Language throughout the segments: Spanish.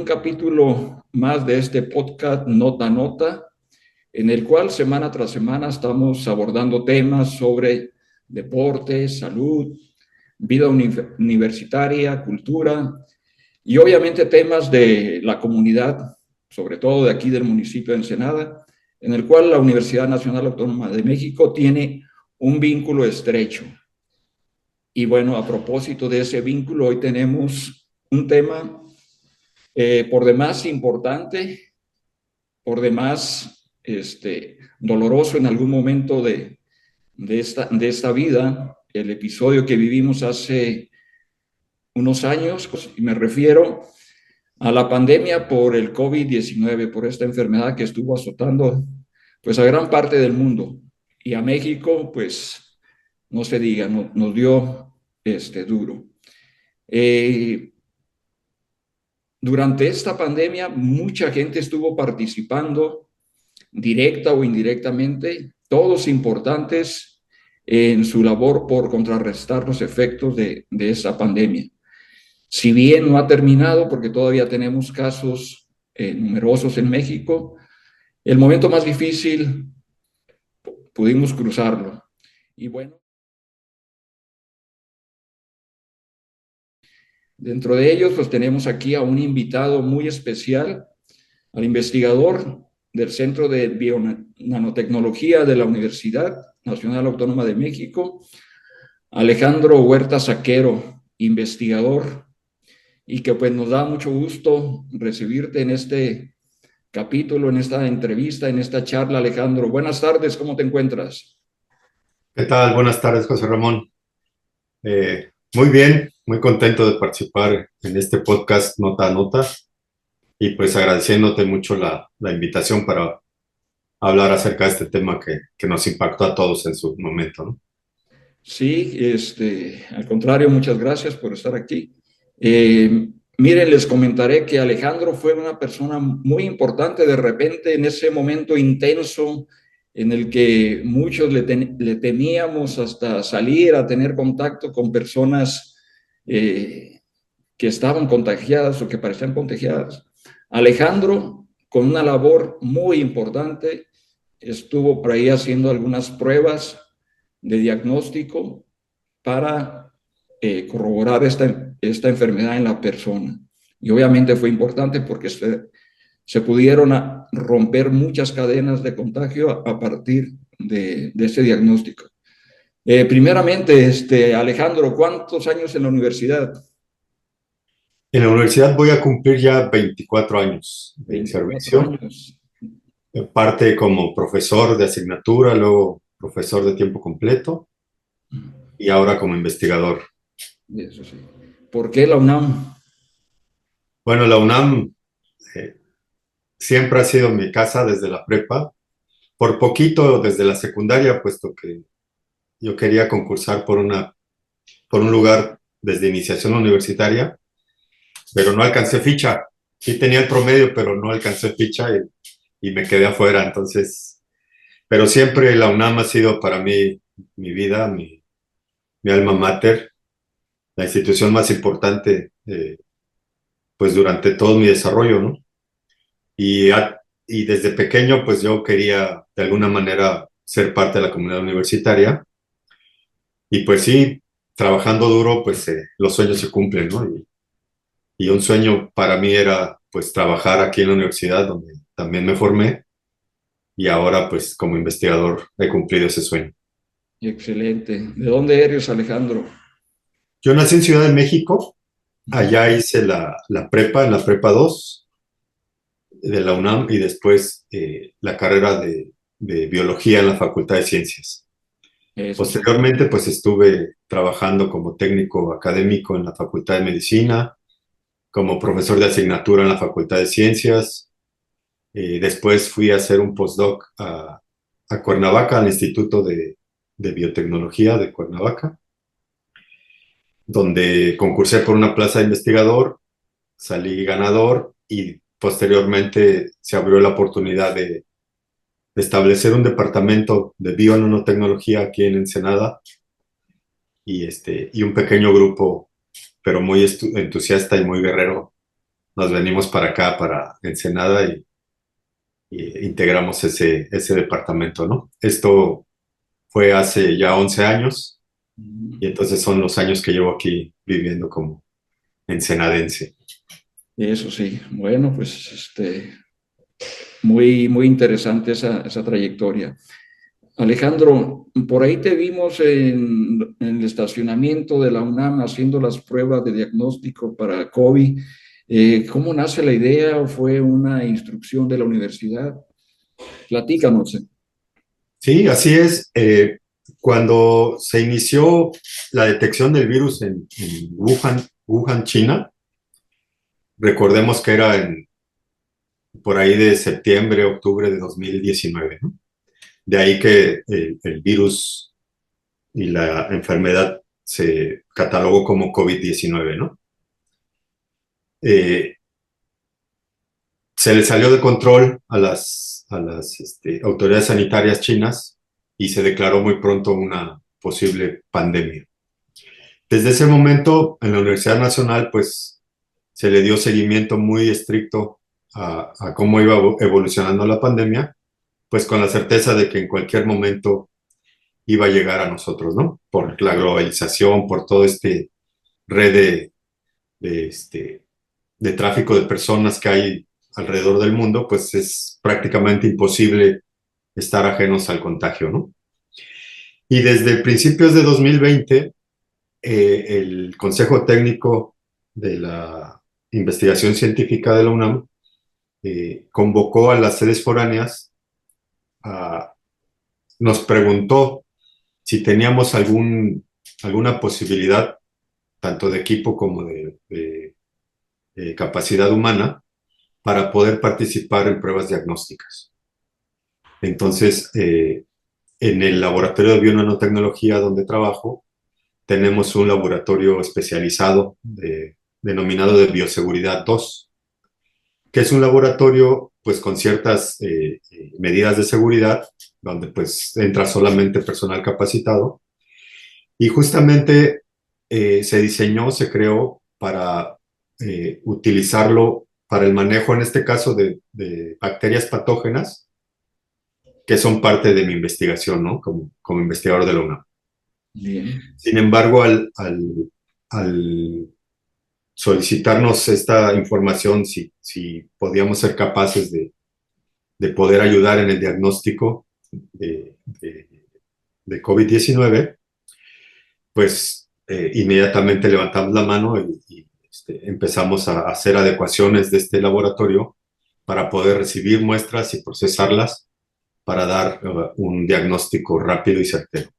capítulo más de este podcast Nota a Nota, en el cual semana tras semana estamos abordando temas sobre deporte, salud, vida universitaria, cultura y obviamente temas de la comunidad, sobre todo de aquí del municipio de Ensenada, en el cual la Universidad Nacional Autónoma de México tiene un vínculo estrecho. Y bueno, a propósito de ese vínculo, hoy tenemos un tema por demás importante, por demás doloroso en algún momento de esta vida, el episodio que vivimos hace unos años, y me refiero a la pandemia por el COVID-19, por esta enfermedad que estuvo azotando pues a gran parte del mundo, y a México pues no se diga, nos dio duro. Durante esta pandemia, mucha gente estuvo participando, directa o indirectamente, todos importantes en su labor por contrarrestar los efectos de esta pandemia. Si bien no ha terminado, porque todavía tenemos casos numerosos en México, el momento más difícil pudimos cruzarlo. Y bueno, dentro de ellos, pues tenemos aquí a un invitado muy especial, al investigador del Centro de Bionanotecnología de la Universidad Nacional Autónoma de México, Alejandro Huerta Saquero, investigador, y que pues nos da mucho gusto recibirte en este capítulo, en esta entrevista, en esta charla, Alejandro. Buenas tardes, ¿cómo te encuentras? ¿Qué tal? Buenas tardes, José Ramón. Muy bien, muy contento de participar en este podcast Nota a Nota y pues agradeciéndote mucho la invitación para hablar acerca de este tema que nos impactó a todos en su momento, ¿no? Sí, al contrario, muchas gracias por estar aquí. Miren, les comentaré que Alejandro fue una persona muy importante de repente en ese momento intenso en el que muchos le temíamos hasta salir a tener contacto con personas que estaban contagiadas o que parecían contagiadas. Alejandro, con una labor muy importante, estuvo por ahí haciendo algunas pruebas de diagnóstico para corroborar esta enfermedad en la persona. Y obviamente fue importante porque se pudieron romper muchas cadenas de contagio a partir de ese diagnóstico. Primeramente, Alejandro, ¿cuántos años en la universidad? En la universidad voy a cumplir ya 24 años de 24 servicio, años. parte como profesor de asignatura, luego profesor de tiempo completo y ahora como investigador. Eso sí. ¿Por qué la UNAM? Bueno, la UNAM eh, siempre ha sido mi casa desde la prepa, por poquito desde la secundaria, puesto que yo quería concursar por un lugar desde iniciación universitaria, pero no alcancé ficha. Sí tenía el promedio, pero no alcancé ficha y me quedé afuera. Entonces, pero siempre la UNAM ha sido para mí mi vida, mi alma mater, la institución más importante, pues durante todo mi desarrollo, ¿no? Y, y desde pequeño, pues yo quería de alguna manera ser parte de la comunidad universitaria. Y pues sí, trabajando duro, pues los sueños se cumplen, ¿no? Y un sueño para mí era pues trabajar aquí en la universidad donde también me formé y ahora pues como investigador he cumplido ese sueño. Excelente. ¿De dónde eres, Alejandro? Yo nací en Ciudad de México, Ujú. allá hice la prepa, en la prepa 2 de la UNAM y después la carrera de biología en la Facultad de Ciencias. Eso sí. Posteriormente pues estuve trabajando como técnico académico en la Facultad de Medicina, como profesor de asignatura en la Facultad de Ciencias. Después fui a hacer un postdoc a Cuernavaca, al Instituto de Biotecnología de Cuernavaca, donde concursé por una plaza de investigador, salí ganador y posteriormente se abrió la oportunidad de establecer un departamento de bionanotecnología aquí en Ensenada y un pequeño grupo, pero muy entusiasta y muy guerrero, nos venimos para acá, para Ensenada, y integramos ese departamento, ¿no? Esto fue hace ya 11 años y entonces son los años que llevo aquí viviendo como ensenadense. Eso sí, bueno, pues muy, muy interesante esa trayectoria. Alejandro, por ahí te vimos en el estacionamiento de la UNAM haciendo las pruebas de diagnóstico para COVID. ¿Cómo nace la idea o fue una instrucción de la universidad? Platícanos. Sí, así es. Cuando se inició la detección del virus en Wuhan, China, recordemos que era por ahí de septiembre, octubre de 2019, ¿no? De ahí que el virus y la enfermedad se catalogó como COVID-19, ¿no? Eh, Se le salió de control a las autoridades sanitarias chinas y se declaró muy pronto una posible pandemia. Desde ese momento, en la Universidad Nacional, pues se le dio seguimiento muy estricto a cómo iba evolucionando la pandemia, pues con la certeza de que en cualquier momento iba a llegar a nosotros, ¿no? Por la globalización, por todo este red de tráfico de personas que hay alrededor del mundo, pues es prácticamente imposible estar ajenos al contagio, ¿no? Y desde principios de 2020, el Consejo Técnico de la Investigación Científica de la UNAM convocó a las sedes foráneas, nos preguntó si teníamos alguna posibilidad, tanto de equipo como de capacidad humana, para poder participar en pruebas diagnósticas. Entonces, en el laboratorio de bionanotecnología donde trabajo, tenemos un laboratorio especializado denominado de Bioseguridad 2, que es un laboratorio pues con ciertas medidas de seguridad, donde pues entra solamente personal capacitado, y justamente se diseñó, se creó para utilizarlo para el manejo, en este caso, de bacterias patógenas que son parte de mi investigación, ¿no? Como investigador de la UNAM. Bien. Sin embargo, al solicitarnos esta información, si podíamos ser capaces de poder ayudar en el diagnóstico de COVID-19, pues inmediatamente levantamos la mano y empezamos a hacer adecuaciones de este laboratorio para poder recibir muestras y procesarlas para dar un diagnóstico rápido y certero.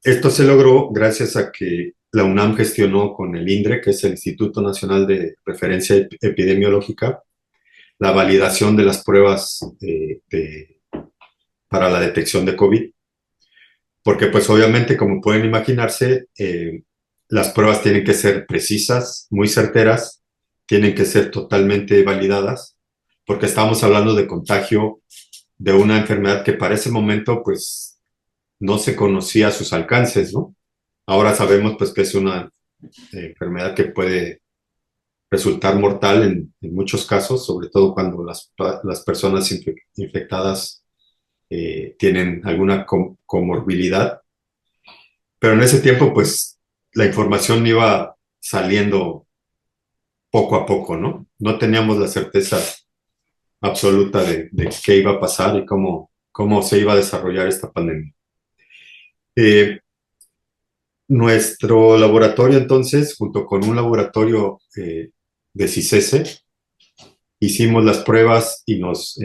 Esto se logró gracias a que la UNAM gestionó con el INDRE, que es el Instituto Nacional de Referencia Epidemiológica, la validación de las pruebas para la detección de COVID, porque pues obviamente, como pueden imaginarse, las pruebas tienen que ser precisas, muy certeras, tienen que ser totalmente validadas, porque estamos hablando de contagio de una enfermedad que para ese momento pues no se conocía sus alcances, ¿no? Ahora sabemos pues que es una enfermedad que puede resultar mortal en muchos casos, sobre todo cuando las personas infectadas tienen alguna comorbilidad. Pero en ese tiempo, pues, la información iba saliendo poco a poco, ¿no? No teníamos la certeza absoluta de qué iba a pasar y cómo se iba a desarrollar esta pandemia. Eh, Nuestro laboratorio, entonces, junto con un laboratorio de CICESE, hicimos las pruebas y nos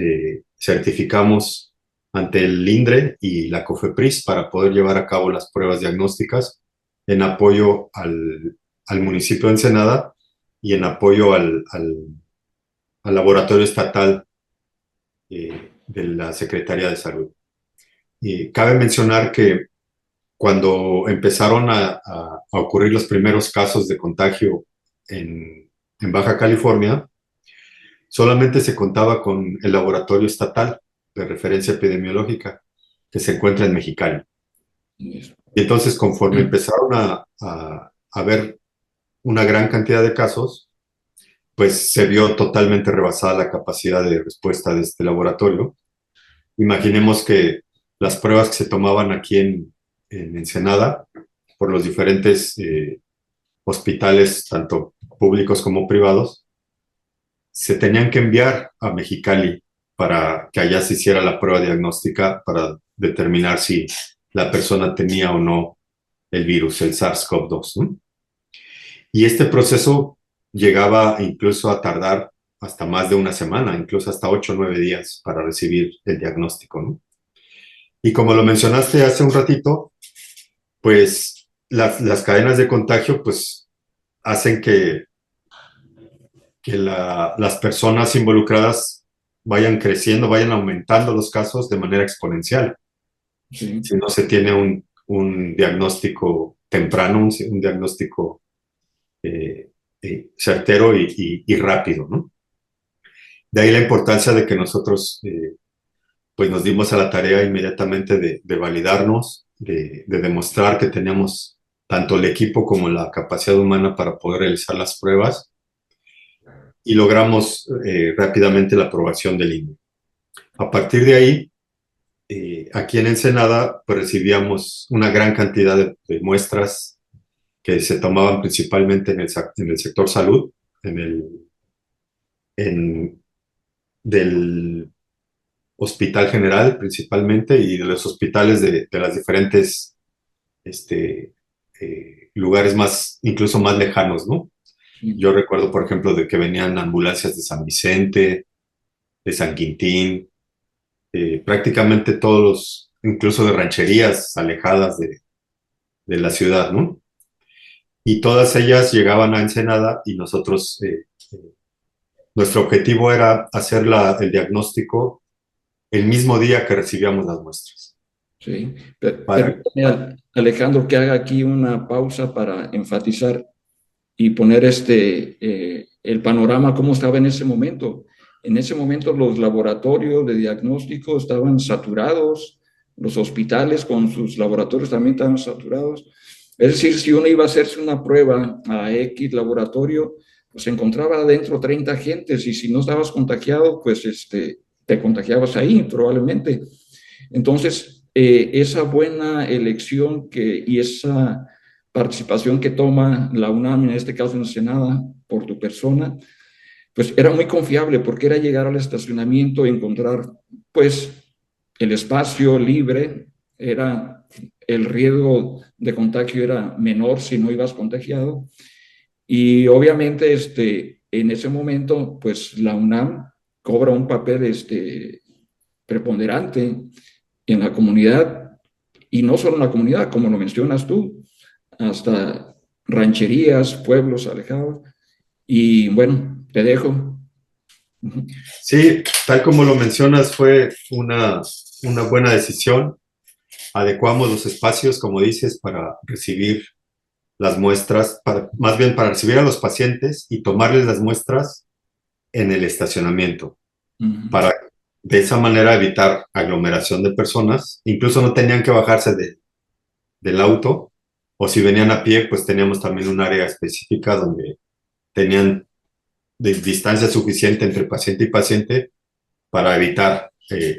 certificamos ante el INDRE y la COFEPRIS para poder llevar a cabo las pruebas diagnósticas en apoyo al municipio de Ensenada y en apoyo al laboratorio estatal de la Secretaría de Salud. Cabe mencionar que cuando empezaron a ocurrir los primeros casos de contagio en Baja California, solamente se contaba con el laboratorio estatal de referencia epidemiológica, que se encuentra en Mexicali. Eso. Y entonces, conforme empezaron a ver una gran cantidad de casos, pues se vio totalmente rebasada la capacidad de respuesta de este laboratorio. Imaginemos que las pruebas que se tomaban aquí en Ensenada por los diferentes hospitales, tanto públicos como privados, se tenían que enviar a Mexicali para que allá se hiciera la prueba diagnóstica para determinar si la persona tenía o no el virus, el SARS-CoV-2, ¿no? Y este proceso llegaba incluso a tardar hasta más de una semana, incluso hasta 8 o 9 días para recibir el diagnóstico, ¿no? Y como lo mencionaste hace un ratito, pues las cadenas de contagio pues hacen que las personas involucradas vayan creciendo, vayan aumentando los casos de manera exponencial. Sí. Si no se tiene un diagnóstico temprano, un diagnóstico certero y rápido, ¿no? De ahí la importancia de que nosotros pues nos dimos a la tarea inmediatamente de validarnos, de demostrar que teníamos tanto el equipo como la capacidad humana para poder realizar las pruebas y logramos rápidamente la aprobación del INE. A partir de ahí, aquí en Ensenada, pues recibíamos una gran cantidad de muestras que se tomaban principalmente en el sector salud, en, del Hospital General principalmente y de los hospitales de las diferentes lugares más, incluso más lejanos, ¿no? Sí. Yo recuerdo, por ejemplo, de que venían ambulancias de San Vicente, de San Quintín, prácticamente todos los, incluso de rancherías alejadas de la ciudad, ¿no? Y todas ellas llegaban a Ensenada y nosotros, nuestro objetivo era hacer el diagnóstico el mismo día que recibíamos las muestras. Sí. Para, Permítame, Alejandro, que haga aquí una pausa para enfatizar y poner el panorama cómo estaba en ese momento. En ese momento los laboratorios de diagnóstico estaban saturados, los hospitales con sus laboratorios también estaban saturados. Es decir, si uno iba a hacerse una prueba a X laboratorio, pues se encontraba adentro 30 gentes y si no estabas contagiado, pues te contagiabas ahí probablemente. Entonces, esa buena elección y esa participación que toma la UNAM, en este caso en Ensenada, por tu persona, pues era muy confiable porque era llegar al estacionamiento y encontrar, pues, el espacio libre, el riesgo de contagio era menor si no ibas contagiado. Y obviamente, en ese momento, pues la UNAM cobra un papel preponderante en la comunidad, y no solo en la comunidad, como lo mencionas tú, hasta rancherías, pueblos alejados. Y bueno, te dejo. sí, tal como lo mencionas, fue una buena decisión. Adecuamos los espacios, como dices, para recibir las muestras, más bien para recibir a los pacientes y tomarles las muestras en el estacionamiento, para de esa manera evitar aglomeración de personas. Incluso no tenían que bajarse del auto, o si venían a pie, pues teníamos también un área específica donde tenían distancia suficiente entre paciente y paciente para evitar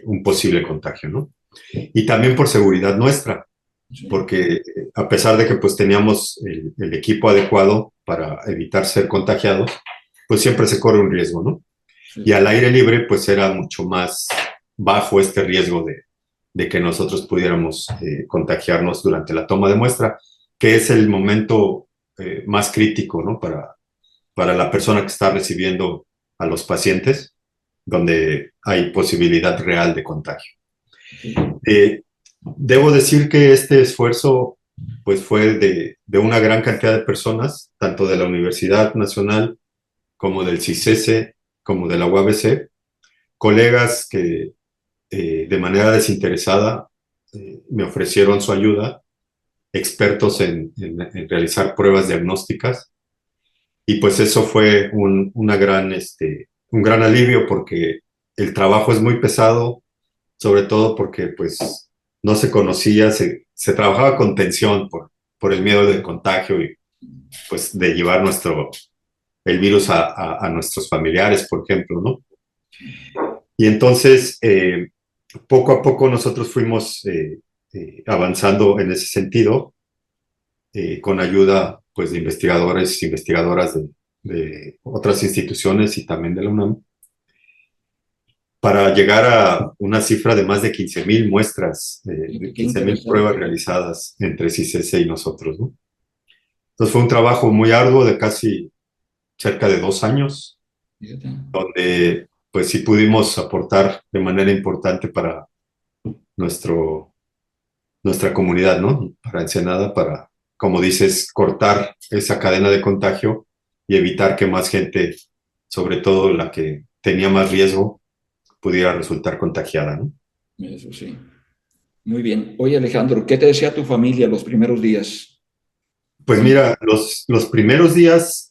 un posible contagio, ¿no? Y también por seguridad nuestra, Sí, porque a pesar de que pues teníamos el equipo adecuado para evitar ser contagiados, pues siempre se corre un riesgo, ¿no? Y sí, al aire libre pues era mucho más bajo este riesgo de que nosotros pudiéramos contagiarnos durante la toma de muestra, que es el momento más crítico, ¿no? Para la persona que está recibiendo a los pacientes, donde hay posibilidad real de contagio. sí. Debo decir que este esfuerzo pues fue de una gran cantidad de personas, tanto de la Universidad Nacional como del CICESE, como de la UABC, colegas que de manera desinteresada me ofrecieron su ayuda, expertos en realizar pruebas diagnósticas, y pues eso fue un gran alivio porque el trabajo es muy pesado, sobre todo porque pues no se conocía, se trabajaba con tensión por el miedo del contagio y pues de llevar el virus a nuestros familiares, por ejemplo, ¿no? Y entonces, poco a poco nosotros fuimos avanzando en ese sentido, con ayuda pues de investigadores, investigadoras de otras instituciones y también de la UNAM, para llegar a una cifra de más de 15,000 muestras, de Qué 15,000 pruebas interesante. realizadas entre CICESE y nosotros, ¿no? Entonces fue un trabajo muy arduo de casi cerca de 2 años, Fíjate. donde pues sí pudimos aportar de manera importante para nuestro, nuestra comunidad, ¿no? Para Ensenada, para, como dices, cortar esa cadena de contagio y evitar que más gente, sobre todo la que tenía más riesgo, pudiera resultar contagiada, ¿no? Eso sí. Muy bien. Oye, Alejandro, ¿qué te decía tu familia los primeros días? Pues mira, los primeros días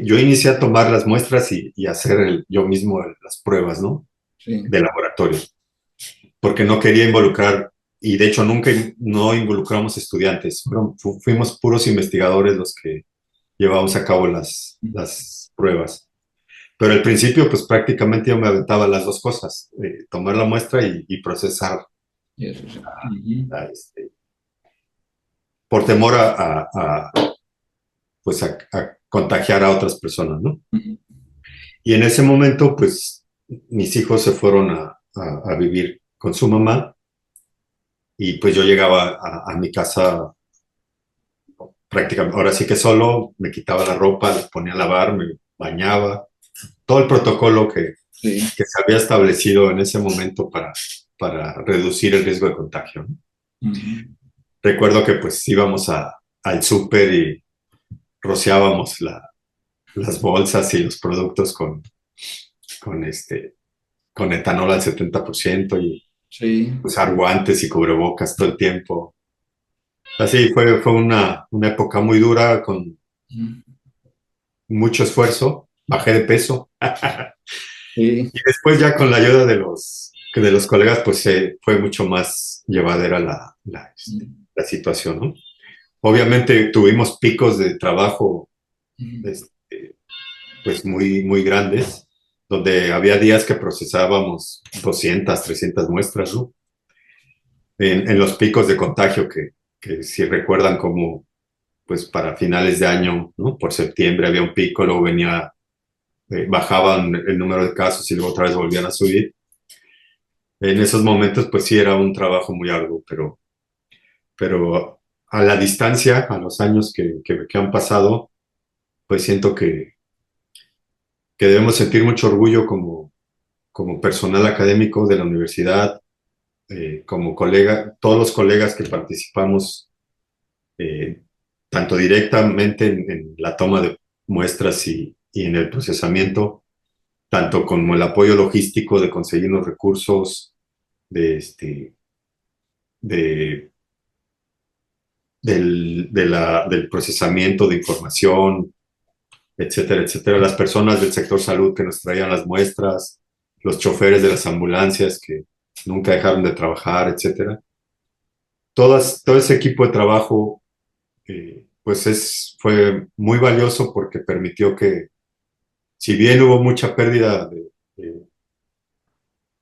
yo inicié a tomar las muestras y hacer yo mismo las pruebas, ¿no? Sí. De laboratorio, porque no quería involucrar, y de hecho nunca no involucramos estudiantes, fuimos puros investigadores los que llevábamos a cabo las pruebas. Pero al principio, pues prácticamente yo me aventaba las dos cosas, tomar la muestra y procesar, Eso sí. Ujú. por temor pues a contagiar a otras personas, ¿no? Ujú. Y en ese momento, pues mis hijos se fueron a vivir con su mamá y pues yo llegaba a mi casa prácticamente, ahora sí que solo, me quitaba la ropa, les ponía a lavar, me bañaba, todo el protocolo Sí. que se había establecido en ese momento para reducir el riesgo de contagio, ¿no? Ujú. Recuerdo que pues íbamos al súper y rociábamos las bolsas y los productos con, con etanol al 70% y Sí. usar guantes y cubrebocas todo el tiempo. Así fue una época muy dura, con Ujú. mucho esfuerzo, bajé de peso. Sí. Y después ya con la ayuda de los colegas, pues fue mucho más llevadera la situación, ¿no? Obviamente tuvimos picos de trabajo, Ujú. este, pues muy, muy grandes, donde había días que procesábamos 200, 300 muestras, ¿no? En los picos de contagio que si recuerdan como, pues para finales de año, ¿no? Por septiembre había un pico, luego bajaban el número de casos y luego otra vez volvían a subir. En esos momentos, pues sí era un trabajo muy arduo, pero a la distancia, a los años que han pasado, pues siento que debemos sentir mucho orgullo como personal académico de la universidad, como colega, todos los colegas que participamos, eh, tanto directamente en la toma de muestras y en el procesamiento, tanto como el apoyo logístico de conseguir los recursos, de, este, de del procesamiento de información, etcétera, etcétera. Las personas del sector salud que nos traían las muestras, los choferes de las ambulancias que nunca dejaron de trabajar, etcétera. Todo ese equipo de trabajo, pues fue muy valioso porque permitió que, si bien hubo mucha pérdida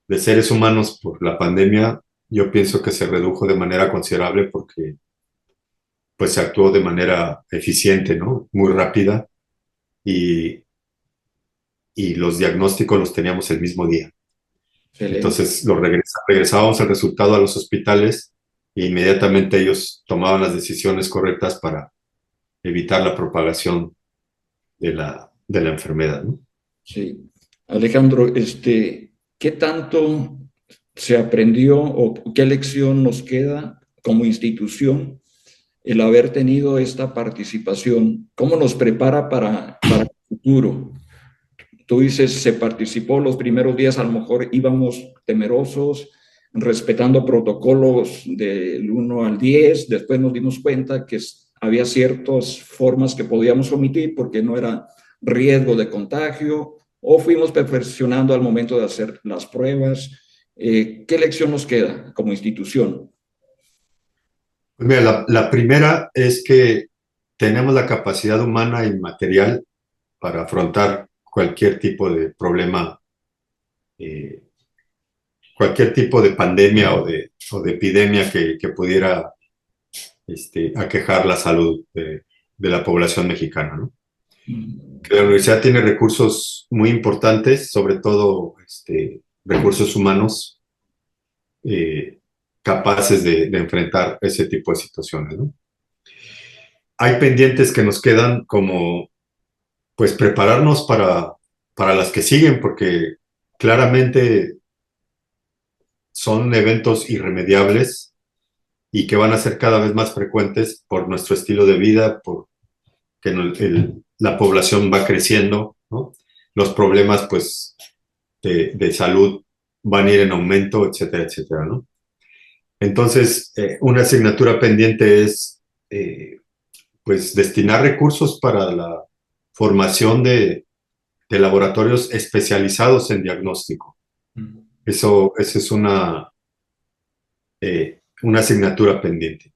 de seres humanos por la pandemia, yo pienso que se redujo de manera considerable porque pues se actuó de manera eficiente, ¿no? Muy rápida y, y los diagnósticos los teníamos el mismo día. Excelente. Entonces regresábamos el resultado a los hospitales e inmediatamente ellos tomaban las decisiones correctas para evitar la propagación de la enfermedad, ¿no? Sí. Alejandro, ¿qué tanto se aprendió o qué lección nos queda como institución el haber tenido esta participación? ¿Cómo nos prepara para el futuro? Tú dices, se participó los primeros días, a lo mejor íbamos temerosos, respetando protocolos del 1 al 10, después nos dimos cuenta que había ciertas formas que podíamos omitir porque no era riesgo de contagio, o fuimos perfeccionando al momento de hacer las pruebas. ¿Qué lección nos queda como institución? Pues mira, la primera es que tenemos la capacidad humana y material para afrontar cualquier tipo de problema, eh, cualquier tipo de pandemia o de epidemia que pudiera aquejar la salud de la población mexicana, ¿no? Que la universidad tiene recursos muy importantes, sobre todo recursos humanos eh, capaces de enfrentar ese tipo de situaciones, ¿no? Hay pendientes que nos quedan como, pues, prepararnos para las que siguen, porque claramente son eventos irremediables y que van a ser cada vez más frecuentes por nuestro estilo de vida, por que la población va creciendo, ¿no? Los problemas, pues, de salud van a ir en aumento, etcétera, etcétera, ¿no? Entonces, una asignatura pendiente es, pues, destinar recursos para la formación de laboratorios especializados en diagnóstico. Esa es una asignatura pendiente.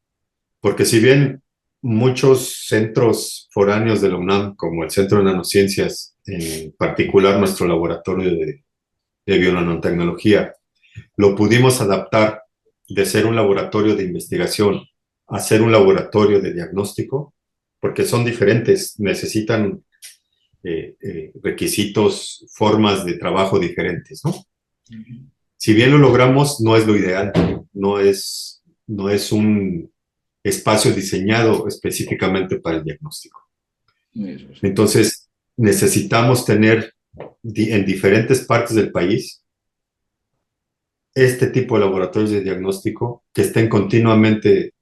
Porque si bien muchos centros foráneos de la UNAM, como el Centro de Nanociencias, en particular nuestro laboratorio de bionanotecnología, lo pudimos adaptar de ser un laboratorio de investigación a ser un laboratorio de diagnóstico, porque son diferentes, necesitan requisitos, formas de trabajo diferentes, ¿no? Si bien lo logramos, no es lo ideal, no es un espacio diseñado específicamente para el diagnóstico. Entonces, necesitamos tener en diferentes partes del país este tipo de laboratorios de diagnóstico que estén continuamente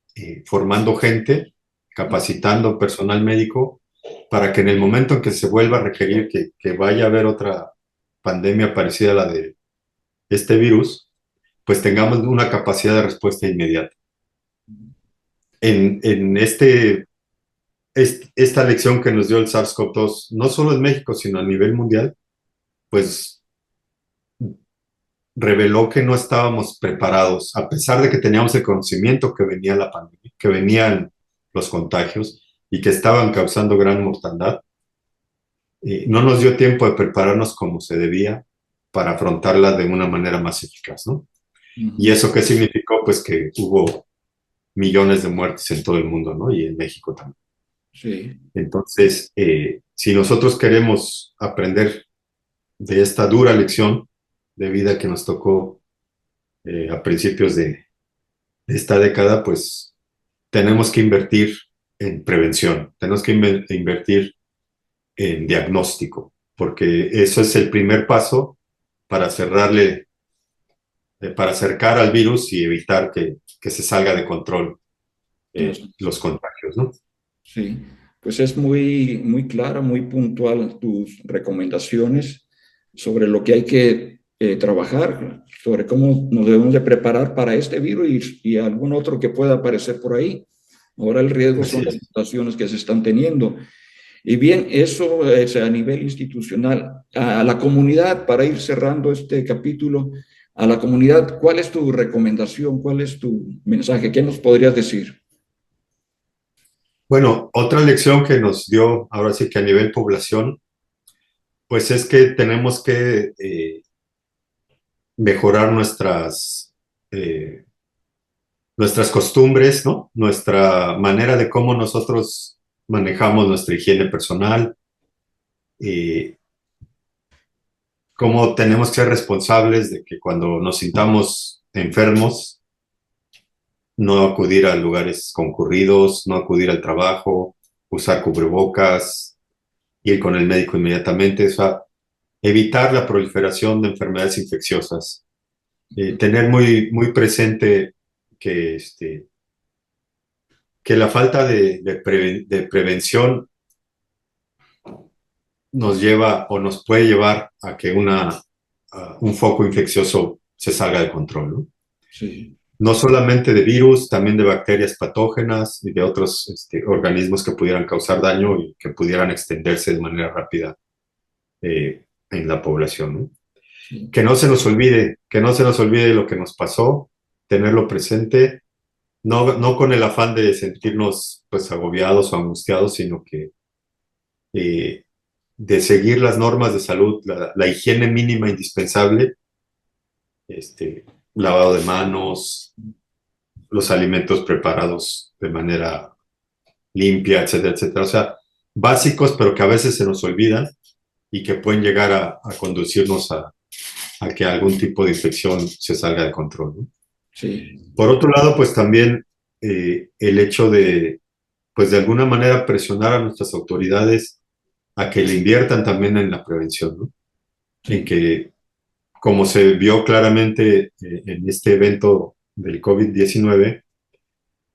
formando gente, capacitando personal médico, para que en el momento en que se vuelva a requerir que vaya a haber otra pandemia parecida a la de este virus, pues tengamos una capacidad de respuesta inmediata. En esta lección que nos dio el SARS-CoV-2, no solo en México, sino a nivel mundial, pues reveló que no estábamos preparados, a pesar de que teníamos el conocimiento que venía la pandemia, que venían los contagios y que estaban causando gran mortandad. No nos dio tiempo de prepararnos como se debía para afrontarla de una manera más eficaz, ¿no? ¿Y eso qué significó? Pues que hubo millones de muertes en todo el mundo, ¿no? Y en México también. Sí. Entonces, si nosotros queremos aprender de esta dura lección de vida que nos tocó a principios de esta década, pues tenemos que invertir en prevención, tenemos que invertir en diagnóstico, porque eso es el primer paso para cerrarle, para acercar al virus y evitar que se salga de control los contagios, ¿no? Sí, pues es muy, muy clara, muy puntual tus recomendaciones sobre lo que hay que trabajar, sobre cómo nos debemos de preparar para este virus y algún otro que pueda aparecer por ahí. Ahora el riesgo Así son las es. mutaciones que se están teniendo. Y bien, eso es a nivel institucional. A la comunidad, para ir cerrando este capítulo, a la comunidad, ¿cuál es tu recomendación? ¿Cuál es tu mensaje? ¿Qué nos podrías decir? Bueno, otra lección que nos dio, ahora sí que a nivel población, pues es que tenemos que mejorar eh, nuestras costumbres, ¿no? Nuestra manera de cómo nosotros manejamos nuestra higiene personal, eh, cómo tenemos que ser responsables de que cuando nos sintamos enfermos, no acudir a lugares concurridos, no acudir al trabajo, usar cubrebocas, ir con el médico inmediatamente, o sea, evitar la proliferación de enfermedades infecciosas, tener muy, muy presente que, que la falta de prevención nos lleva o nos puede llevar a que un foco infeccioso se salga de control, ¿no? Sí. No solamente de virus, también de bacterias patógenas y de otros organismos que pudieran causar daño y que pudieran extenderse de manera rápida en la población, ¿no? Sí, que no se nos olvide, que no se nos olvide lo que nos pasó, tenerlo presente, no con el afán de sentirnos pues agobiados o angustiados, sino que eh, de seguir las normas de salud, la higiene mínima indispensable, lavado de manos, los alimentos preparados de manera limpia, etcétera, etcétera. O sea, básicos, pero que a veces se nos olvidan y que pueden llegar a conducirnos a que algún tipo de infección se salga de control, ¿no? sí, Por otro lado, pues también el hecho de, pues de alguna manera presionar a nuestras autoridades a que le inviertan también en la prevención, ¿no? En sí. que, como se vio claramente en este evento del COVID-19,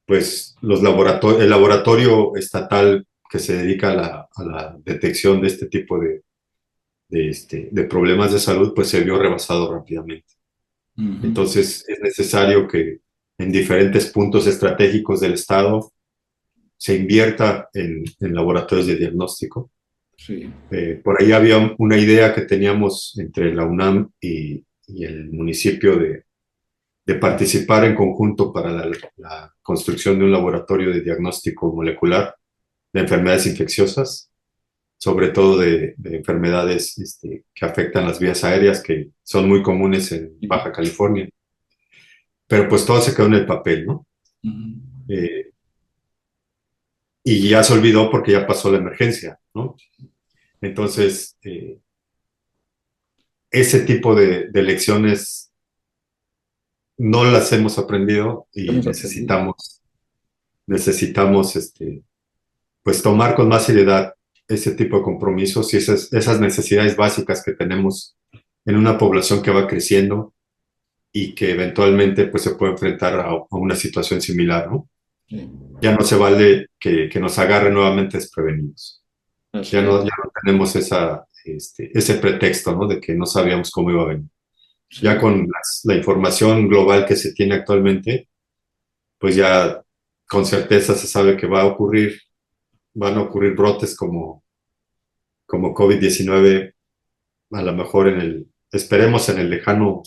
pues el laboratorio estatal que se dedica a la detección de este tipo de problemas de salud, pues se vio rebasado rápidamente. Ujú. Entonces es necesario que en diferentes puntos estratégicos del Estado se invierta en laboratorios de diagnóstico. Sí. Por ahí había una idea que teníamos entre la UNAM y el municipio de participar en conjunto para la construcción de un laboratorio de diagnóstico molecular de enfermedades infecciosas, sobre todo de enfermedades que afectan las vías aéreas, que son muy comunes en Baja California. Pero pues todo se quedó en el papel, ¿no? Ujú. Eh, y ya se olvidó porque ya pasó la emergencia, ¿no? Entonces, ese tipo de lecciones no las hemos aprendido y Hemos aprendido. necesitamos pues tomar con más seriedad ese tipo de compromisos y esas necesidades básicas que tenemos en una población que va creciendo y que eventualmente pues se puede enfrentar a una situación similar, ¿no? Sí. Ya no se vale que nos agarre nuevamente desprevenidos. Así es. Ya no tenemos ese pretexto, ¿no? De que no sabíamos cómo iba a venir. Ya Sí. con la información global que se tiene actualmente, pues ya con certeza se sabe que van a ocurrir brotes como COVID-19, a lo mejor esperemos en el lejano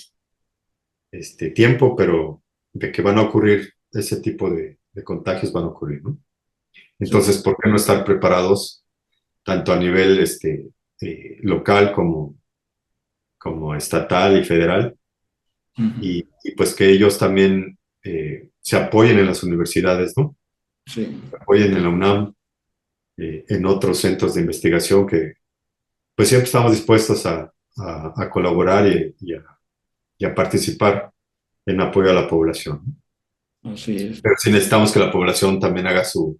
tiempo, pero de que van a ocurrir ese tipo de contagios van a ocurrir, ¿no? Sí. Entonces, ¿por qué no estar preparados tanto a nivel local como estatal y federal? Ujú. Y pues que ellos también se apoyen en las universidades, ¿no? Sí. Se apoyen en la UNAM, en otros centros de investigación que pues siempre estamos dispuestos a colaborar y a participar en apoyo a la población, ¿no? Así es. Pero sí necesitamos que la población también haga su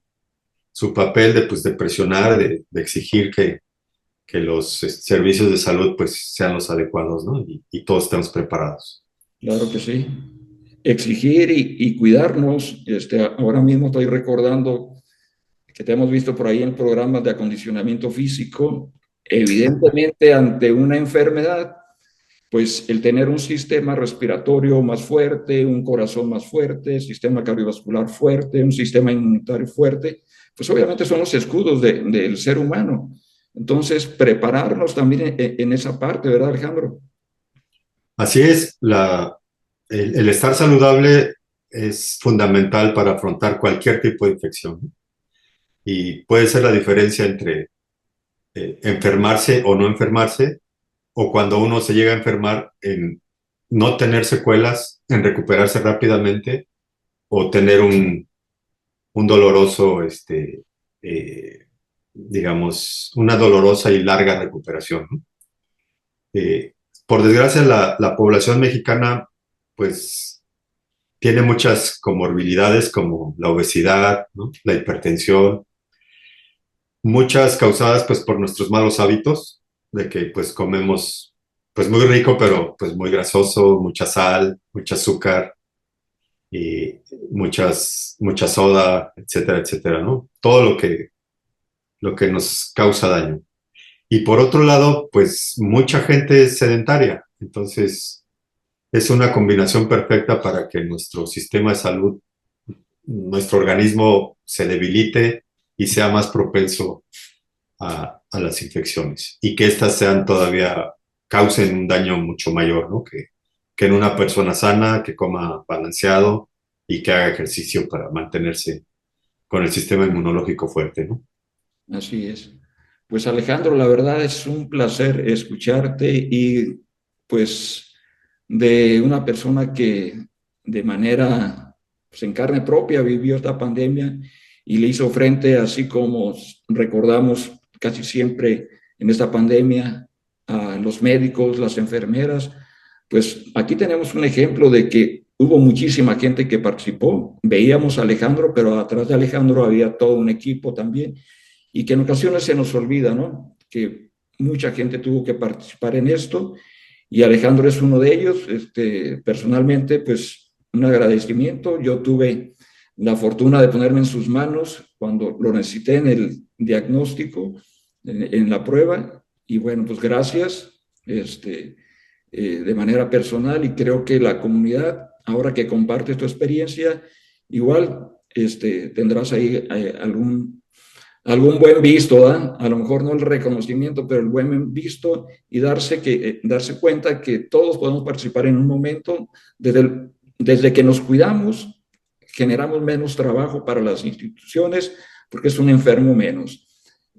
papel pues, de presionar, de exigir que los servicios de salud pues, sean los adecuados, ¿no? Y todos estemos preparados. Claro que sí. Exigir y cuidarnos. Ahora mismo estoy recordando que te hemos visto por ahí en programas de acondicionamiento físico. Evidentemente, ante una enfermedad, pues el tener un sistema respiratorio más fuerte, un corazón más fuerte, sistema cardiovascular fuerte, un sistema inmunitario fuerte, pues obviamente son los escudos del ser humano. Entonces, prepararnos también en esa parte, ¿verdad, Alejandro? Así es, el estar saludable es fundamental para afrontar cualquier tipo de infección, ¿no? Y puede ser la diferencia entre enfermarse o no enfermarse, o cuando uno se llega a enfermar en no tener secuelas, en recuperarse rápidamente o tener un doloroso, digamos, una dolorosa y larga recuperación, ¿no? Eh, por desgracia, la población mexicana, pues, tiene muchas comorbilidades como la obesidad, ¿no? La hipertensión, muchas causadas, pues, por nuestros malos hábitos, de que, pues, comemos, pues, muy rico, pero, pues, muy grasoso, mucha sal, mucho azúcar y mucha soda, etcétera, etcétera, ¿no? Todo lo que nos causa daño. Y por otro lado, pues mucha gente es sedentaria, entonces es una combinación perfecta para que nuestro sistema de salud, nuestro organismo se debilite y sea más propenso a las infecciones y que éstas sean todavía causen un daño mucho mayor, ¿no? Que en una persona sana, que coma balanceado y que haga ejercicio para mantenerse con el sistema inmunológico fuerte, ¿no? Así es. Pues Alejandro, la verdad es un placer escucharte y pues de una persona que de manera, pues en carne propia vivió esta pandemia y le hizo frente, así como recordamos casi siempre en esta pandemia a los médicos, las enfermeras, pues aquí tenemos un ejemplo de que hubo muchísima gente que participó. Veíamos a Alejandro, pero atrás de Alejandro había todo un equipo también y que en ocasiones se nos olvida, ¿no? Que mucha gente tuvo que participar en esto y Alejandro es uno de ellos. Personalmente, pues un agradecimiento. Yo tuve la fortuna de ponerme en sus manos cuando lo necesité en el diagnóstico, en la prueba, y bueno, pues gracias de manera personal y creo que la comunidad, ahora que comparte tu experiencia, igual tendrás ahí algún buen visto, ¿eh? A lo mejor no el reconocimiento, pero el buen visto y darse cuenta que todos podemos participar en un momento, desde que nos cuidamos, generamos menos trabajo para las instituciones, porque es un enfermo menos.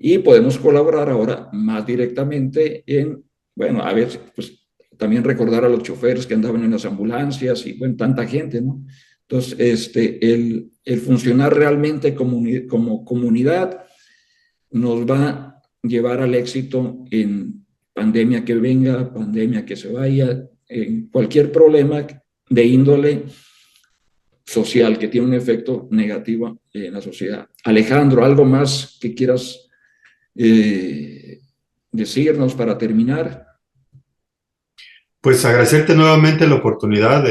Y podemos colaborar ahora más directamente bueno, a veces, pues también recordar a los choferes que andaban en las ambulancias y, bueno, tanta gente, ¿no? Entonces, el funcionar realmente como comunidad nos va a llevar al éxito en pandemia que venga, pandemia que se vaya, en cualquier problema de índole social que tiene un efecto negativo en la sociedad. Alejandro, ¿algo más que quieras decirnos para terminar? Pues agradecerte nuevamente la oportunidad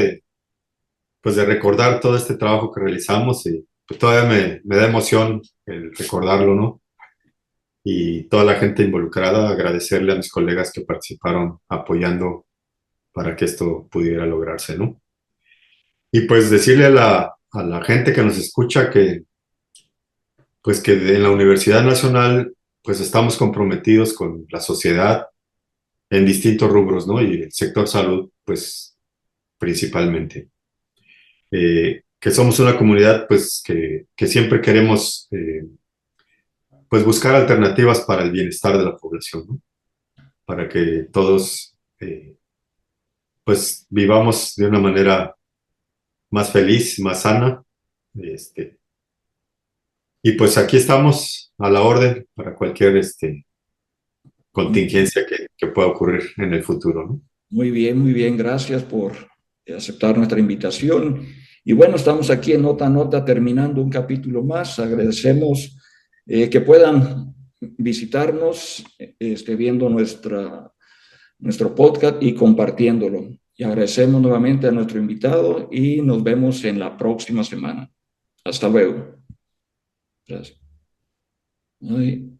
pues de recordar todo este trabajo que realizamos y pues todavía me da emoción el recordarlo, ¿no? Y toda la gente involucrada, agradecerle a mis colegas que participaron apoyando para que esto pudiera lograrse, ¿no? Y pues decirle a la gente que nos escucha que pues que en la Universidad Nacional pues estamos comprometidos con la sociedad en distintos rubros, ¿no? Y el sector salud pues principalmente. Que somos una comunidad pues que siempre queremos pues buscar alternativas para el bienestar de la población, ¿no? Para que todos pues vivamos de una manera más feliz, más sana. Este, y pues aquí estamos a la orden para cualquier contingencia que pueda ocurrir en el futuro, ¿no? Muy bien, gracias por aceptar nuestra invitación. Y bueno, estamos aquí en Nota a Nota terminando un capítulo más. Agradecemos que puedan visitarnos viendo nuestro podcast y compartiéndolo. Y agradecemos nuevamente a nuestro invitado y nos vemos en la próxima semana. Hasta luego. Gracias. Ay.